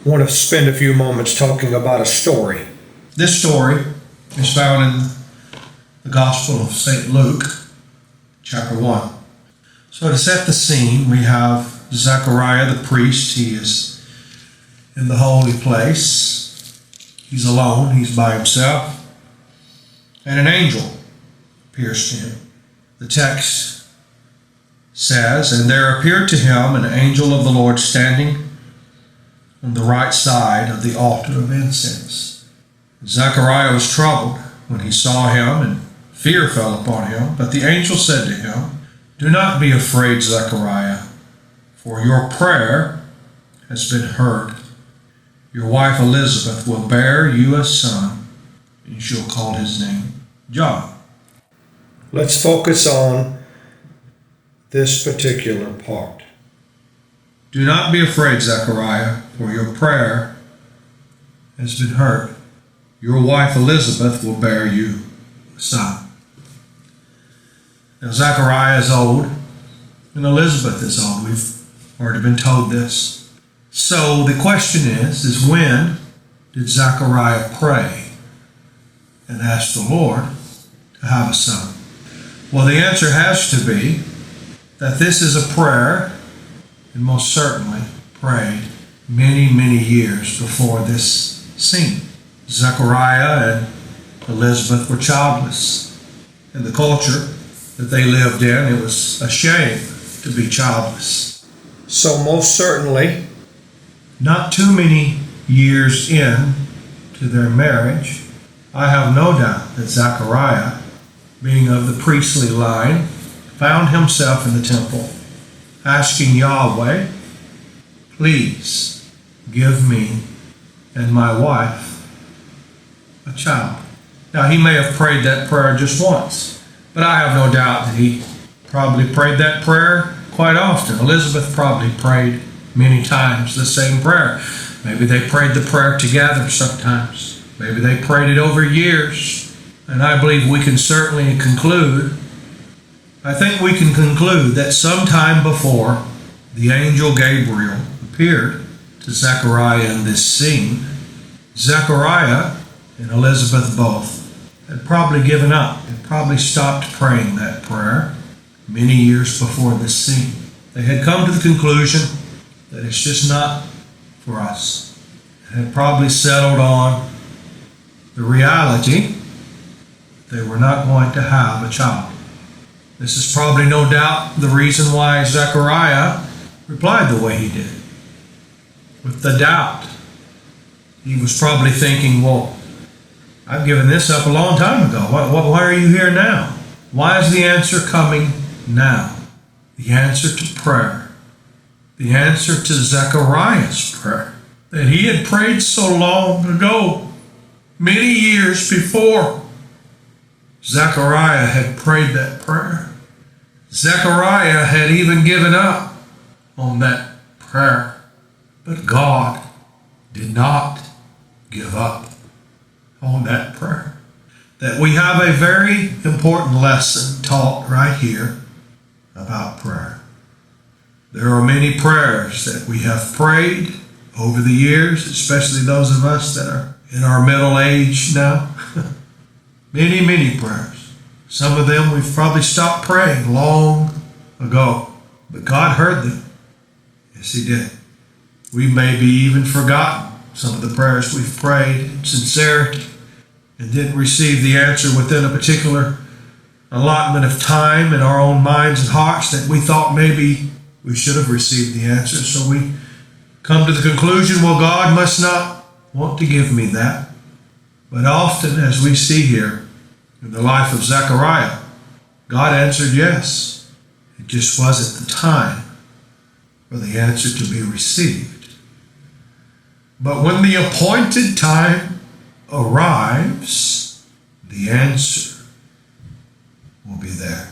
I want to spend a few moments talking about a story. This story is found in the Gospel of St. Luke, chapter 1. So to set the scene, we have Zechariah the priest. He is in the holy place. He's alone. He's by himself. And an angel appears to him. The text says, "And there appeared to him an angel of the Lord standing on the right side of the altar of incense. Zechariah was troubled when he saw him, and fear fell upon him. But the angel said to him, 'Do not be afraid, Zechariah, for your prayer has been heard. Your wife Elizabeth will bear you a son, and you shall call his name John.'" Let's focus on this particular part. "Do not be afraid, Zechariah, for your prayer has been heard. Your wife Elizabeth will bear you a son." Now Zechariah is old, and Elizabeth is old. We've already been told this. So the question is when did Zechariah pray and ask the Lord to have a son? Well, the answer has to be that this is a prayer, and most certainly prayed many, many years before this scene. Zechariah and Elizabeth were childless. In the culture that they lived in, it was a shame to be childless. So most certainly, not too many years in to their marriage, I have no doubt that Zechariah, being of the priestly line, found himself in the temple asking Yahweh, "Please give me and my wife a child." Now, he may have prayed that prayer just once, but I have no doubt that he probably prayed that prayer quite often. Elizabeth probably prayed many times the same prayer. Maybe they prayed the prayer together sometimes. Maybe they prayed it over years. And I believe we can certainly conclude, I think we can conclude that sometime before the angel Gabriel appeared to Zechariah in this scene, Zechariah and Elizabeth both had probably given up and probably stopped praying that prayer many years before this scene. They had come to the conclusion that it's just not for us. And had probably settled on the reality they were not going to have a child. This is probably no doubt the reason why Zechariah replied the way he did. With the doubt. He was probably thinking, well, I've given this up a long time ago. Why are you here now? Why is the answer coming now? The answer to prayer. The answer to Zechariah's prayer that he had prayed so long ago, many years before. Zechariah had prayed that prayer. Zechariah had even given up on that prayer. But God did not give up on that prayer. That we have a very important lesson taught right here about prayer. There are many prayers that we have prayed over the years, especially those of us that are in our middle age now. Many, many prayers. Some of them we've probably stopped praying long ago, but God heard them. Yes, He did. We may be even forgotten some of the prayers we've prayed in sincerity and didn't receive the answer within a particular allotment of time in our own minds and hearts that we thought maybe we should have received the answer. So we come to the conclusion, well, God must not want to give me that. But often, as we see here in the life of Zechariah, God answered yes. It just wasn't the time for the answer to be received. But when the appointed time arrives, the answer will be there.